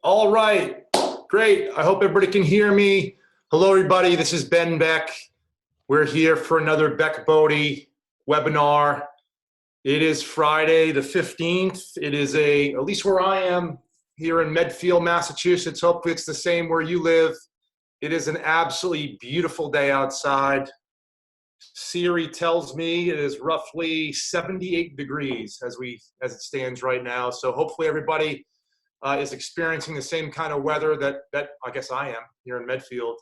All right, great. I hope everybody can hear me. Hello, everybody. This is Ben Beck. We're here for another Beck Bode webinar. It is Friday the 15th. It is at least where I am here in Medfield, Massachusetts. Hopefully it's the same where you live. It is an absolutely beautiful day outside. Siri tells me it is roughly 78 degrees as it stands right now. So hopefully everybody is experiencing the same kind of weather that I guess I am here in Medfield,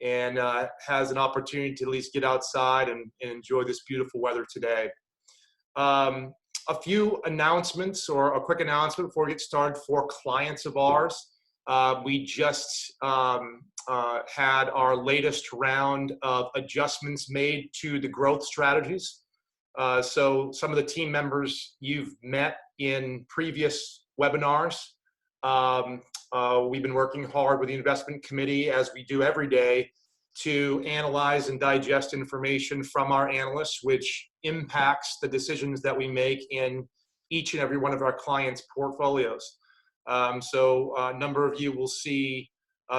and has an opportunity to at least get outside and enjoy this beautiful weather today. A few announcements, or a quick announcement before we get started for clients of ours. We just had our latest round of adjustments made to the growth strategies. So some of the team members you've met in previous webinars. We've been working hard with the investment committee, as we do every day, to analyze and digest information from our analysts, which impacts the decisions that we make in each and every one of our clients' portfolios. So a number of you will see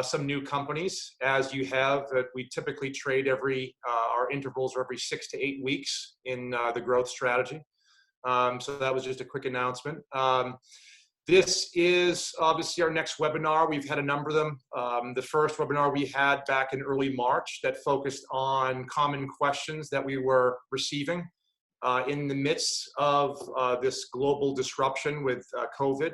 some new companies, as you have, that we typically trade our intervals are every 6 to 8 weeks in the growth strategy. So that was just a quick announcement. This is obviously our next webinar. We've had a number of them. The first webinar we had back in early March that focused on common questions that we were receiving in the midst of this global disruption with COVID.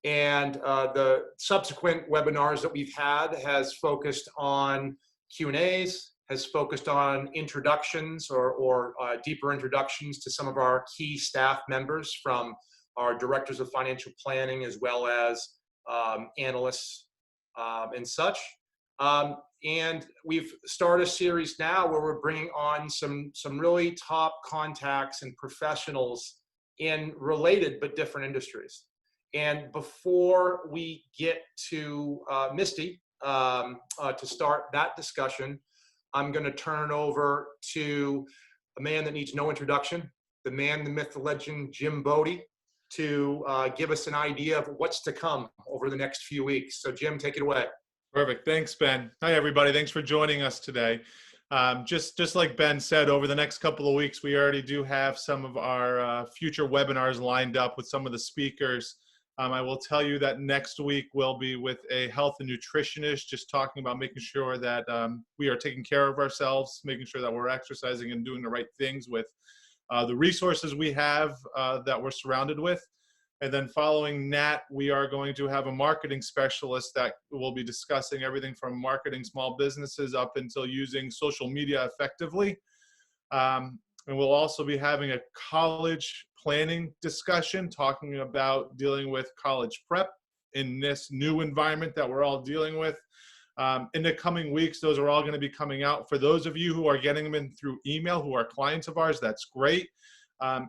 And the subsequent webinars that we've had has focused on Q&As, has focused on introductions or deeper introductions to some of our key staff members, from our directors of financial planning, as well as analysts and such. And we've started a series now where we're bringing on some really top contacts and professionals in related but different industries. And before we get to Misty to start that discussion, I'm going to turn it over to a man that needs no introduction, the man, the myth, the legend, Jim Bode, to give us an idea of what's to come over the next few weeks. So Jim, take it away. Perfect. Thanks, Ben. Hi, everybody. Thanks for joining us today. Just like Ben said, over the next couple of weeks, we already do have some of our future webinars lined up with some of the speakers. I will tell you that next week we'll be with a health and nutritionist, just talking about making sure that we are taking care of ourselves, making sure that we're exercising and doing the right things with the resources we have that we're surrounded with. And then following that, we are going to have a marketing specialist that will be discussing everything from marketing small businesses up until using social media effectively. And we'll also be having a college planning discussion, talking about dealing with college prep in this new environment that we're all dealing with. In the coming weeks, those are all going to be coming out. For those of you who are getting them in through email, who are clients of ours, that's great.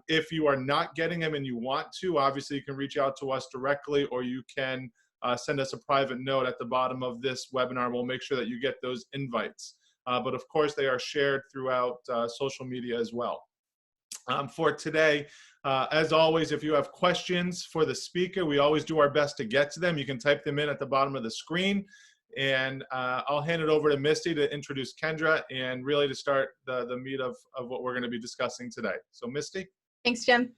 If you are not getting them and you want to, obviously you can reach out to us directly, or you can send us a private note at the bottom of this webinar. We'll make sure that you get those invites. But of course, they are shared throughout social media as well. For today, as always, if you have questions for the speaker, we always do our best to get to them. You can type them in at the bottom of the screen. And I'll hand it over to Misty to introduce Kendra and really to start the meat of what we're going to be discussing today. So Misty. Thanks, Jim.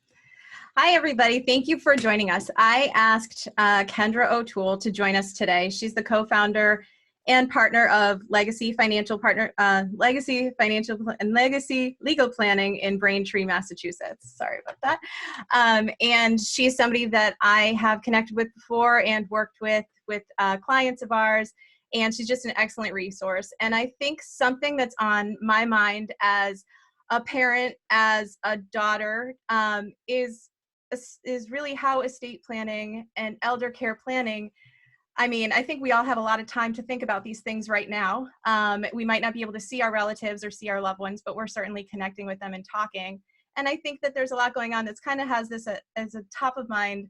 Hi, everybody. Thank you for joining us. I asked Kendra O'Toole to join us today. She's the co-founder and partner of Legacy Financial and Legacy Legal Planning in Braintree, Massachusetts. Sorry about that. And she's somebody that I have connected with before and worked with clients of ours, and she's just an excellent resource. And I think something that's on my mind as a parent, as a daughter, is really how estate planning and elder care planning, I mean, I think we all have a lot of time to think about these things right now. We might not be able to see our relatives or see our loved ones, but we're certainly connecting with them and talking. And I think that there's a lot going on that's kind of has this as a top of mind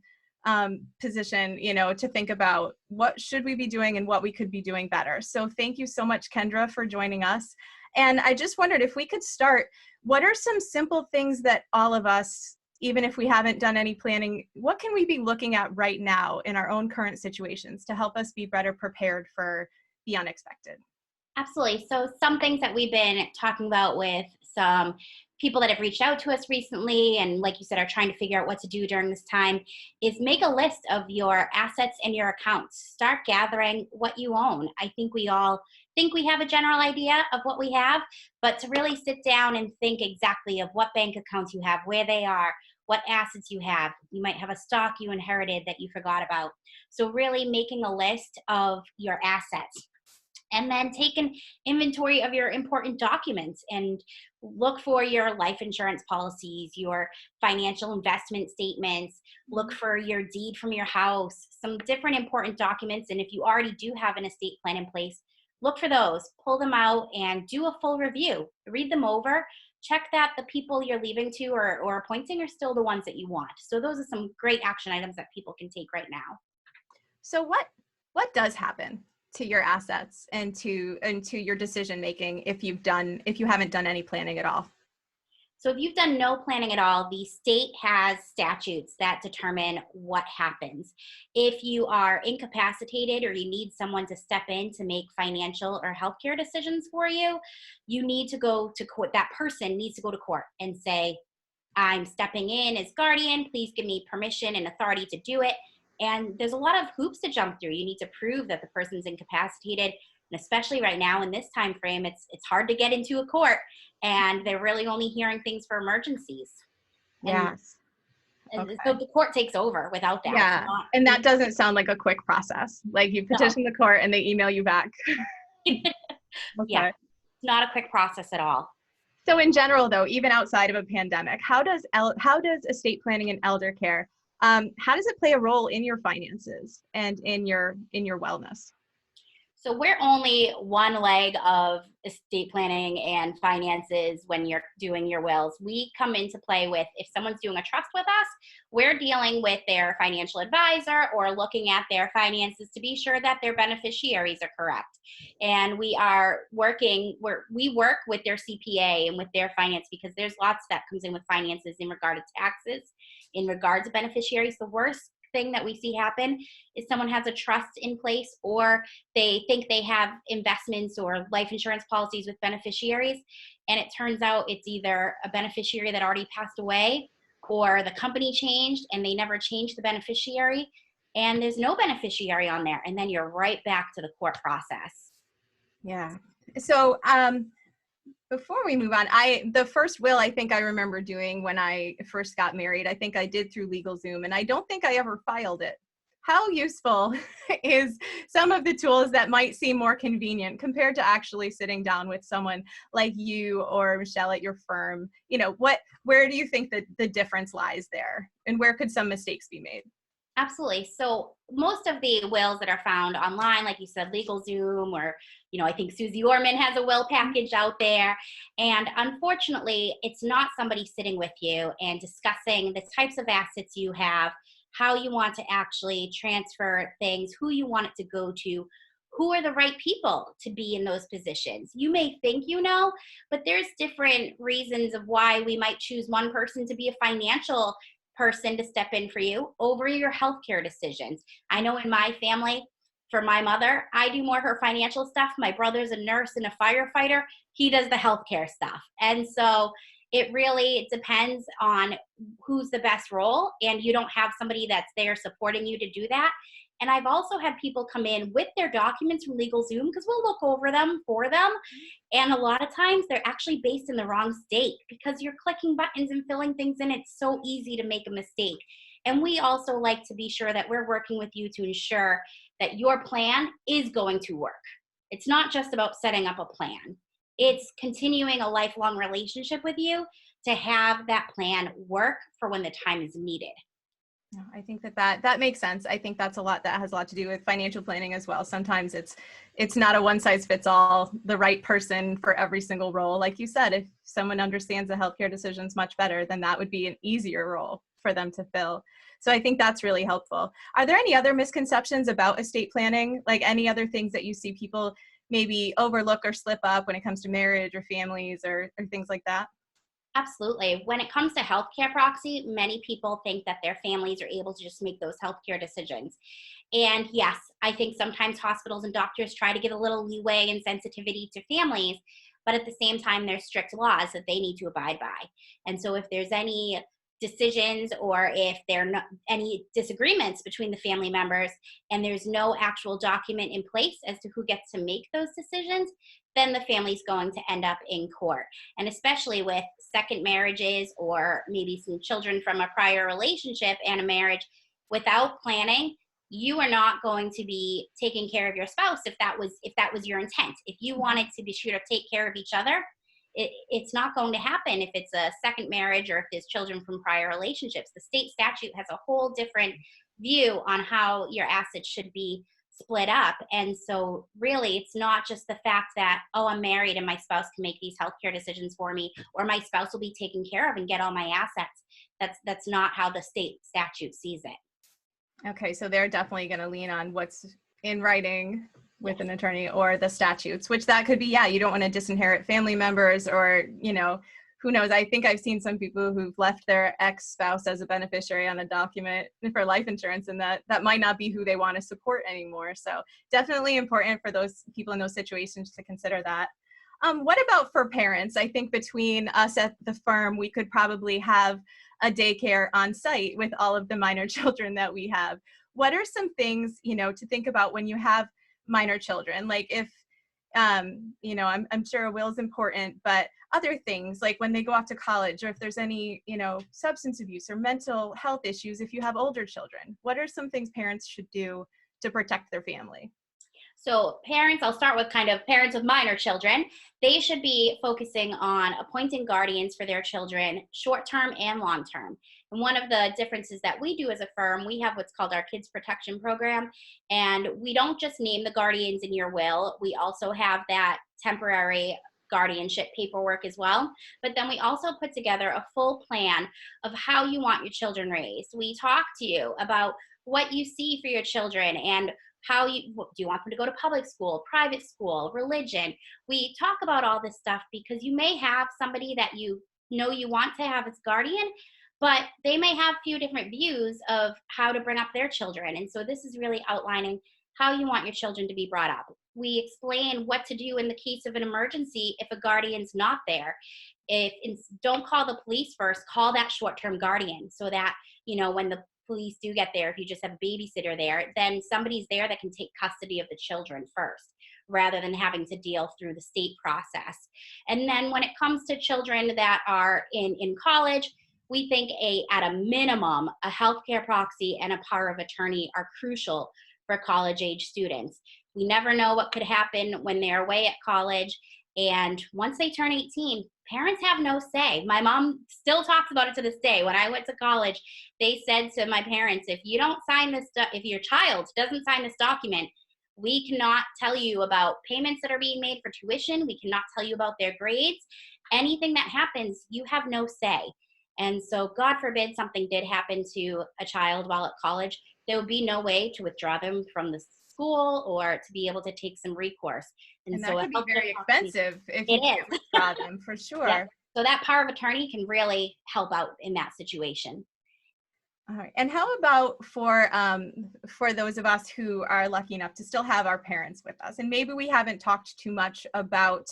position, you know, to think about what should we be doing and what we could be doing better. So thank you so much, Kendra, for joining us. And I just wondered if we could start, what are some simple things that all of us, even if we haven't done any planning, what can we be looking at right now in our own current situations to help us be better prepared for the unexpected? Absolutely. So some things that we've been talking about with some people that have reached out to us recently, and like you said, are trying to figure out what to do during this time, is make a list of your assets and your accounts. Start gathering what you own. I think we all think we have a general idea of what we have, but to really sit down and think exactly of what bank accounts you have, where they are, what assets you have. You might have a stock you inherited that you forgot about. So really making a list of your assets. And then take an inventory of your important documents and look for your life insurance policies, your financial investment statements, look for your deed from your house, some different important documents. And if you already do have an estate plan in place, look for those, pull them out and do a full review. Read them over, check that the people you're leaving to or appointing are still the ones that you want. So those are some great action items that people can take right now. So what does happen to your assets and to your decision making if you haven't done any planning at all? So if you've done no planning at all, the state has statutes that determine what happens. If you are incapacitated or you need someone to step in to make financial or healthcare decisions for you, you need to go to court. That person needs to go to court and say, I'm stepping in as guardian, please give me permission and authority to do it. And there's a lot of hoops to jump through. You need to prove that the person's incapacitated. And especially right now in this time frame, it's hard to get into a court, and they're really only hearing things for emergencies. Yes. And so the court takes over without that. Yeah. And that doesn't sound like a quick process. Like you petition the court and they email you back. Yeah. It's not a quick process at all. So in general, though, even outside of a pandemic, how does estate planning and elder care, how does it play a role in your finances and in your wellness? So we're only one leg of estate planning and finances when you're doing your wills. We come into play with, if someone's doing a trust with us, we're dealing with their financial advisor or looking at their finances to be sure that their beneficiaries are correct. And we work with their CPA and with their finance, because there's lots that comes in with finances in regard to taxes, in regard to beneficiaries. The worst thing that we see happen is someone has a trust in place, or they think they have investments or life insurance policies with beneficiaries, and it turns out it's either a beneficiary that already passed away, or the company changed and they never changed the beneficiary, and there's no beneficiary on there, and then you're right back to the court process. Yeah. So before we move on, the first will I think I remember doing when I first got married, I think I did through LegalZoom, and I don't think I ever filed it. How useful is some of the tools that might seem more convenient compared to actually sitting down with someone like you or Michelle at your firm? You know, where do you think that the difference lies there, and where could some mistakes be made? Absolutely. So most of the wills that are found online, like you said, LegalZoom, or, I think Susie Orman has a will package out there. And unfortunately, it's not somebody sitting with you and discussing the types of assets you have, how you want to actually transfer things, who you want it to go to, who are the right people to be in those positions. You may think but there's different reasons of why we might choose one person to be a financial person to step in for you over your healthcare decisions. I know in my family, for my mother, I do more her financial stuff. My brother's a nurse and a firefighter. He does the healthcare stuff. And so it really depends on who's the best role, and you don't have somebody that's there supporting you to do that. And I've also had people come in with their documents from LegalZoom, because we'll look over them for them. And a lot of times they're actually based in the wrong state, because you're clicking buttons and filling things in. It's so easy to make a mistake. And we also like to be sure that we're working with you to ensure that your plan is going to work. It's not just about setting up a plan. It's continuing a lifelong relationship with you to have that plan work for when the time is needed. I think that makes sense. I think that has a lot to do with financial planning as well. Sometimes it's not a one size fits all, the right person for every single role. Like you said, if someone understands the healthcare decisions much better, then that would be an easier role for them to fill. So I think that's really helpful. Are there any other misconceptions about estate planning? Like any other things that you see people maybe overlook or slip up when it comes to marriage or families or things like that? Absolutely. When it comes to healthcare proxy, many people think that their families are able to just make those healthcare decisions. And yes, I think sometimes hospitals and doctors try to give a little leeway and sensitivity to families, but at the same time, there's strict laws that they need to abide by. And so if there's any decisions or if there are any disagreements between the family members and there's no actual document in place as to who gets to make those decisions, then the family's going to end up in court. And especially with second marriages or maybe some children from a prior relationship and a marriage, without planning, you are not going to be taking care of your spouse if that was your intent. If you wanted to be sure to take care of each other, it's not going to happen if it's a second marriage or if there's children from prior relationships. The state statute has a whole different view on how your assets should be split up. And so really, it's not just the fact that, oh, I'm married and my spouse can make these healthcare decisions for me, or my spouse will be taken care of and get all my assets. That's not how the state statute sees it. Okay, so they're definitely going to lean on what's in writing with an attorney or the statutes, which that could be, yeah, you don't want to disinherit family members or, who knows? I think I've seen some people who've left their ex-spouse as a beneficiary on a document for life insurance, and that might not be who they want to support anymore. So definitely important for those people in those situations to consider that. What about for parents? I think between us at the firm, we could probably have a daycare on site with all of the minor children that we have. What are some things, to think about when you have minor children? Like if, I'm sure a will is important, but other things like when they go off to college, or if there's any, substance abuse or mental health issues, if you have older children, what are some things parents should do to protect their family? So parents, I'll start with kind of parents with minor children. They should be focusing on appointing guardians for their children, short-term and long-term. And one of the differences that we do as a firm, we have what's called our Kids Protection Program. And we don't just name the guardians in your will. We also have that temporary guardianship paperwork as well. But then we also put together a full plan of how you want your children raised. We talk to you about what you see for your children and how do you want them to go to public school, private school, religion. We talk about all this stuff because you may have somebody that you want to have as guardian, but they may have a few different views of how to bring up their children. And so this is really outlining how you want your children to be brought up. We explain what to do in the case of an emergency if a guardian's not there. Don't call the police first, call that short-term guardian so that, when the police do get there, if you just have a babysitter there, then somebody's there that can take custody of the children first, rather than having to deal through the state process. And then when it comes to children that are in college, we think at a minimum, a healthcare proxy and a power of attorney are crucial for college age students. We never know what could happen when they're away at college. And once they turn 18, parents have no say. My mom still talks about it to this day. When I went to college, they said to my parents, if your child doesn't sign this document, we cannot tell you about payments that are being made for tuition. We cannot tell you about their grades. Anything that happens, you have no say. And so God forbid something did happen to a child while at college, there would be no way to withdraw them from the school or to be able to take some recourse. And so that could be very expensive if you can't withdraw them, for sure. Yeah. So that power of attorney can really help out in that situation. All right. And how about for those of us who are lucky enough to still have our parents with us, and maybe we haven't talked too much about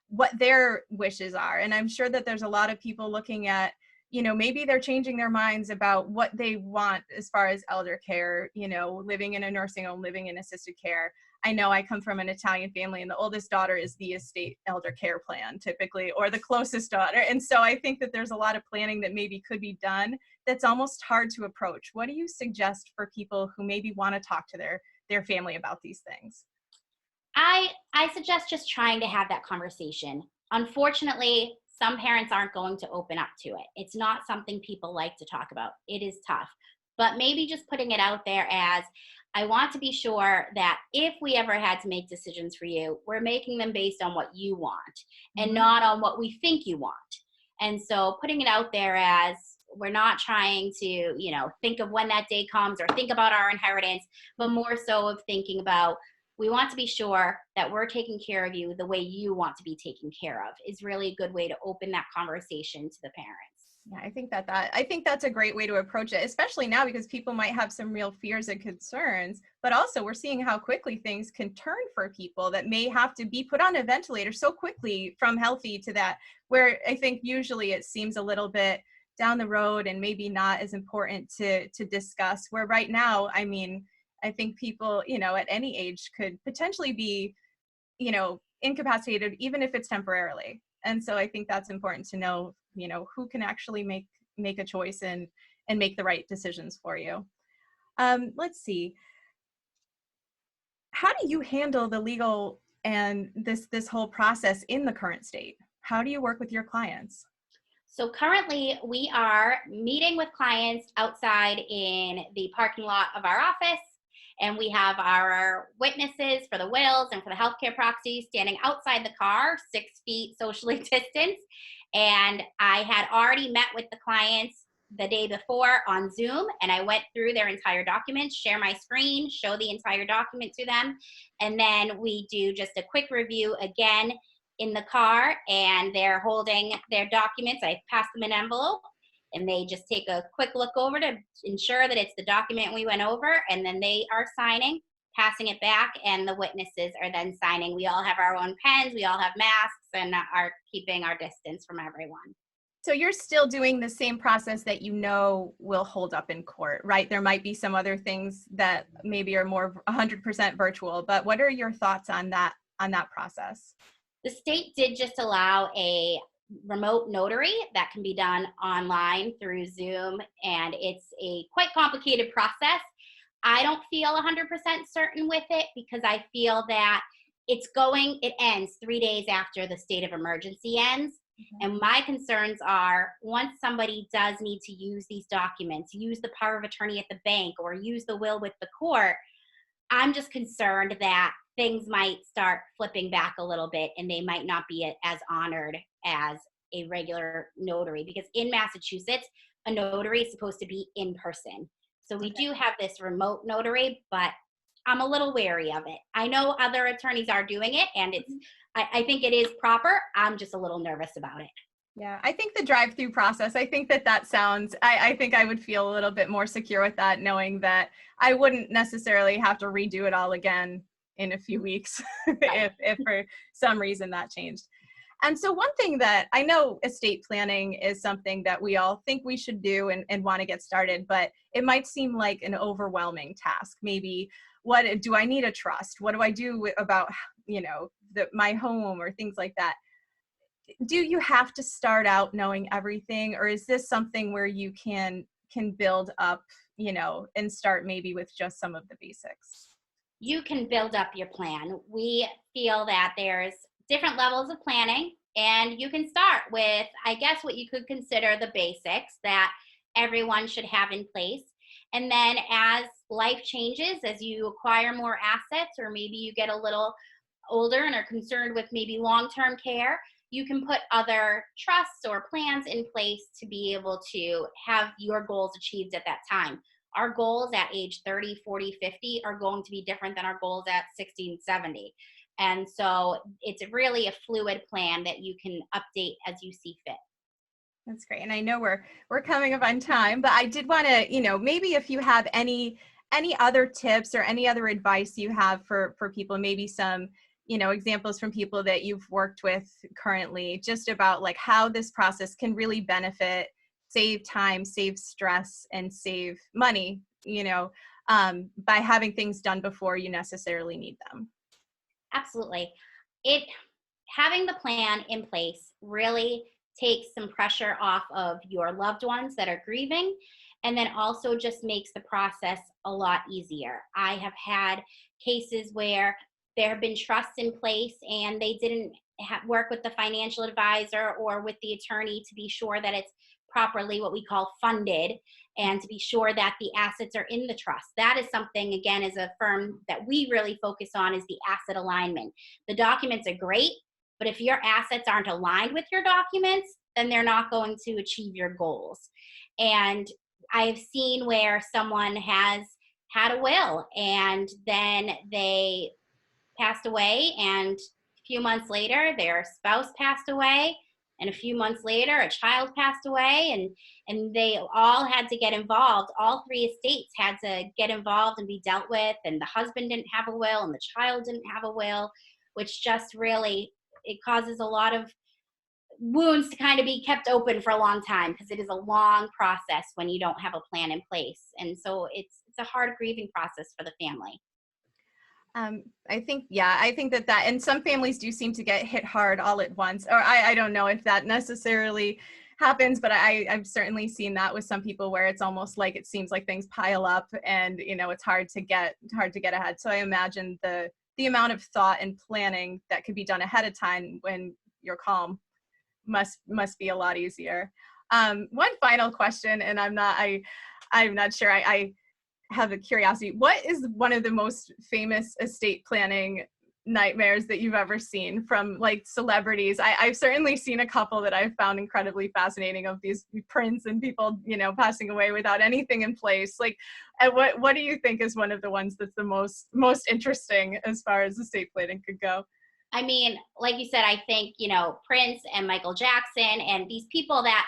what their wishes are. And I'm sure that there's a lot of people looking at, maybe they're changing their minds about what they want as far as elder care, living in a nursing home, living in assisted care. I know I come from an Italian family, and the oldest daughter is the estate elder care plan typically, or the closest daughter. And so I think that there's a lot of planning that maybe could be done that's almost hard to approach. What do you suggest for people who maybe want to talk to their family about these things? I suggest just trying to have that conversation. Unfortunately, some parents aren't going to open up to it. It's not something people like to talk about. It is tough. But maybe just putting it out there as, I want to be sure that if we ever had to make decisions for you, we're making them based on what you want and not on what we think you want. And so putting it out there as, we're not trying to, think of when that day comes or think about our inheritance, but more so of thinking about We want to be sure that we're taking care of you the way you want to be taken care of is really a good way to open that conversation to the parents. Yeah, I think that's a great way to approach it, especially now because people might have some real fears and concerns, but also we're seeing how quickly things can turn for people that may have to be put on a ventilator so quickly from healthy to that, where I think usually it seems a little bit down the road and maybe not as important to discuss, where right now, I mean, I think people, at any age could potentially be, incapacitated, even if it's temporarily. And so I think that's important to know, who can actually make a choice and make the right decisions for you. Let's see. How do you handle the legal and this whole process in the current state? How do you work with your clients? So currently we are meeting with clients outside in the parking lot of our office, and we have our witnesses for the wills and for the healthcare proxy standing outside the car, 6 feet socially distanced. And I had already met with the clients the day before on Zoom, and I went through their entire documents, share my screen, show the entire document to them. And then we do just a quick review again in the car, and they're holding their documents. I pass them an envelope, and they just take a quick look over to ensure that it's the document we went over, and then they are signing, passing it back, and the witnesses are then signing. We all have our own pens, we all have masks, and are keeping our distance from everyone. So you're still doing the same process that will hold up in court, right? There might be some other things that maybe are more 100% virtual, but what are your thoughts on that process? The state did just allow a remote notary that can be done online through Zoom, and it's a quite complicated process. I don't feel 100% certain with it because I feel that it ends 3 days after the state of emergency ends. Mm-hmm. And my concerns are, once somebody does need to use these documents, use the power of attorney at the bank, or use the will with the court, I'm just concerned that things might start flipping back a little bit and they might not be as honored as a regular notary, because in Massachusetts, a notary is supposed to be in person. So we do have this remote notary, but I'm a little wary of it. I know other attorneys are doing it, and I think it is proper. I'm just a little nervous about it. Yeah, I think the drive-through process, I think that sounds, I think I would feel a little bit more secure with that, knowing that I wouldn't necessarily have to redo it all again in a few weeks if for some reason that changed. And so one thing that I know, estate planning is something that we all think we should do and want to get started, but it might seem like an overwhelming task. Maybe, what do I need a trust? What do I do about, my home or things like that? Do you have to start out knowing everything, or is this something where you can build up, and start maybe with just some of the basics? You can build up your plan. We feel that there's different levels of planning, and you can start with, I guess, what you could consider the basics that everyone should have in place. And then as life changes, as you acquire more assets, or maybe you get a little older and are concerned with maybe long-term care, you can put other trusts or plans in place to be able to have your goals achieved at that time. Our goals at age 30, 40, 50 are going to be different than our goals at 60 and 70. And so it's really a fluid plan that you can update as you see fit. That's great. And I know we're coming up on time, but I did want to, maybe if you have any other tips or any other advice you have for people, maybe some, examples from people that you've worked with currently, just about like how this process can really benefit, save time, save stress, and save money, by having things done before you necessarily need them. Absolutely. Having the plan in place really takes some pressure off of your loved ones that are grieving, and then also just makes the process a lot easier. I have had cases where there have been trusts in place and they didn't work with the financial advisor or with the attorney to be sure that it's properly what we call funded, and to be sure that the assets are in the trust. That is something, again, as a firm that we really focus on, is the asset alignment. The documents are great, but if your assets aren't aligned with your documents, then they're not going to achieve your goals. And I've seen where someone has had a will, and then they passed away, and a few months later, their spouse passed away, and a few months later, a child passed away, and they all had to get involved. All three estates had to get involved and be dealt with, and the husband didn't have a will, and the child didn't have a will, which just really, it causes a lot of wounds to kind of be kept open for a long time, because it is a long process when you don't have a plan in place. And so it's a hard grieving process for the family. I think that, and some families do seem to get hit hard all at once, or I don't know if that necessarily happens, but I've certainly seen that with some people where it's almost like it seems like things pile up and, you know, it's hard to get ahead. So I imagine the amount of thought and planning that could be done ahead of time when you're calm must be a lot easier. One final question, and I'm not sure, I have a curiosity. What is one of the most famous estate planning nightmares that you've ever seen from like celebrities? I've certainly seen a couple that I've found incredibly fascinating, of these prince and people, you know, passing away without anything in place. Like, and what do you think is one of the ones that's the most interesting as far as estate planning could go? I mean, like you said, I think, you know, Prince and Michael Jackson and these people that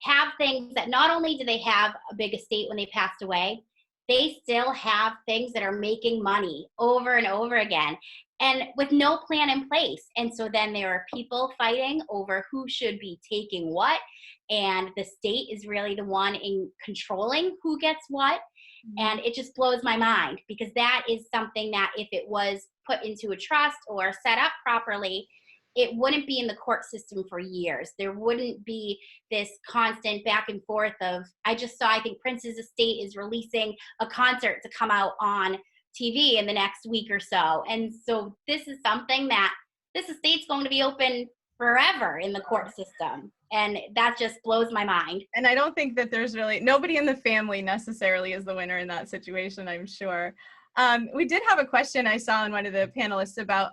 have things that not only do they have a big estate when they passed away, they still have things that are making money over and over again, and with no plan in place. And so then there are people fighting over who should be taking what, and the state is really the one in controlling who gets what. And it just blows my mind, because that is something that if it was put into a trust or set up properly, it wouldn't be in the court system for years. There wouldn't be this constant back and forth of, I think Prince's estate is releasing a concert to come out on TV in the next week or so. And so this is something that this estate's going to be open forever in the court system. And that just blows my mind. And I don't think that there's really, nobody in the family necessarily is the winner in that situation, I'm sure. We did have a question I saw in one of the panelists about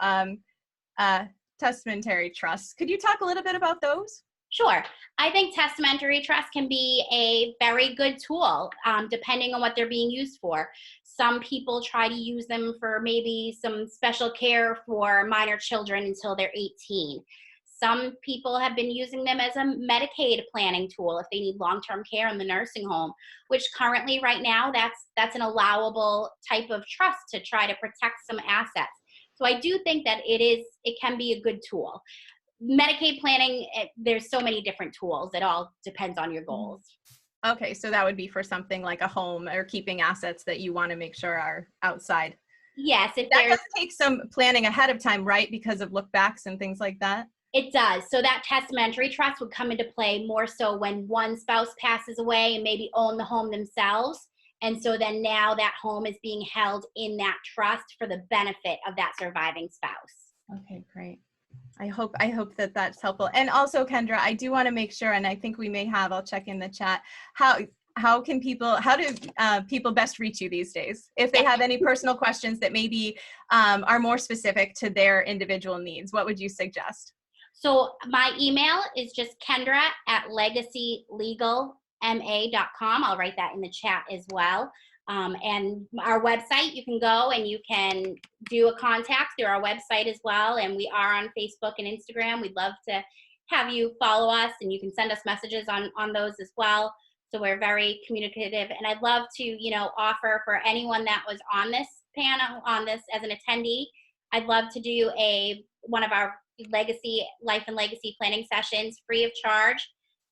testamentary trusts. Could you talk a little bit about those? Sure. I think testamentary trusts can be a very good tool, depending on what they're being used for. Some people try to use them for maybe some special care for minor children until they're 18. Some people have been using them as a Medicaid planning tool if they need long-term care in the nursing home, which currently right now that's an allowable type of trust to try to protect some assets. So I do think that it can be a good tool. Medicaid planning, there's so many different tools. It all depends on your goals. Okay, so that would be for something like a home or keeping assets that you want to make sure are outside. Yes. That does take some planning ahead of time, right? Because of look-backs and things like that? It does. So that testamentary trust would come into play more so when one spouse passes away and maybe own the home themselves. And so then now that home is being held in that trust for the benefit of that surviving spouse. Okay, great. I hope that that's helpful. And also, Kendra, I do want to make sure, and I think we may have, I'll check in the chat, how do people best reach you these days? If they have any personal questions that maybe are more specific to their individual needs, what would you suggest? So my email is just kendra@legacylegalma.com. I'll write that in the chat as well. And our website, you can go and you can do a contact through our website as well. And we are on Facebook and Instagram. We'd love to have you follow us, and you can send us messages on those as well. So we're very communicative. And I'd love to, offer for anyone that was on this panel, on this as an attendee, I'd love to do one of our life and legacy planning sessions free of charge.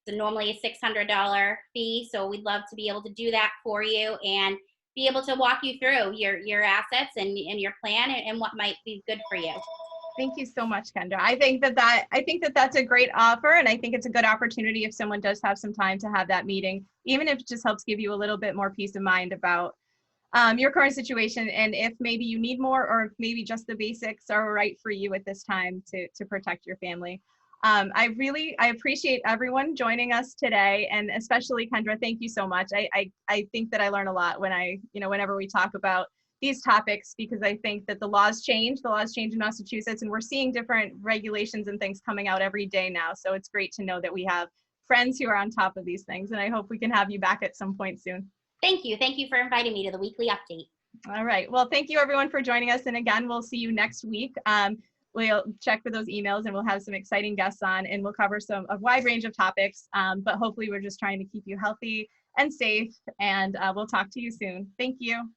It's normally a $600 fee, so we'd love to be able to do that for you and be able to walk you through your assets and your plan and what might be good for you. Thank you so much, Kendra. I think that that's a great offer, and I think it's a good opportunity if someone does have some time to have that meeting, even if it just helps give you a little bit more peace of mind about your current situation, and if maybe you need more, or if maybe just the basics are right for you at this time to protect your family. I appreciate everyone joining us today, and especially Kendra, thank you so much. I think that I learn a lot whenever we talk about these topics, because I think that the laws change in Massachusetts, and we're seeing different regulations and things coming out every day now. So it's great to know that we have friends who are on top of these things, and I hope we can have you back at some point soon. Thank you. Thank you for inviting me to the weekly update. All right. Well, thank you everyone for joining us. And again, we'll see you next week. We'll check for those emails and we'll have some exciting guests on and we'll cover a wide range of topics. But hopefully we're just trying to keep you healthy and safe, and we'll talk to you soon. Thank you.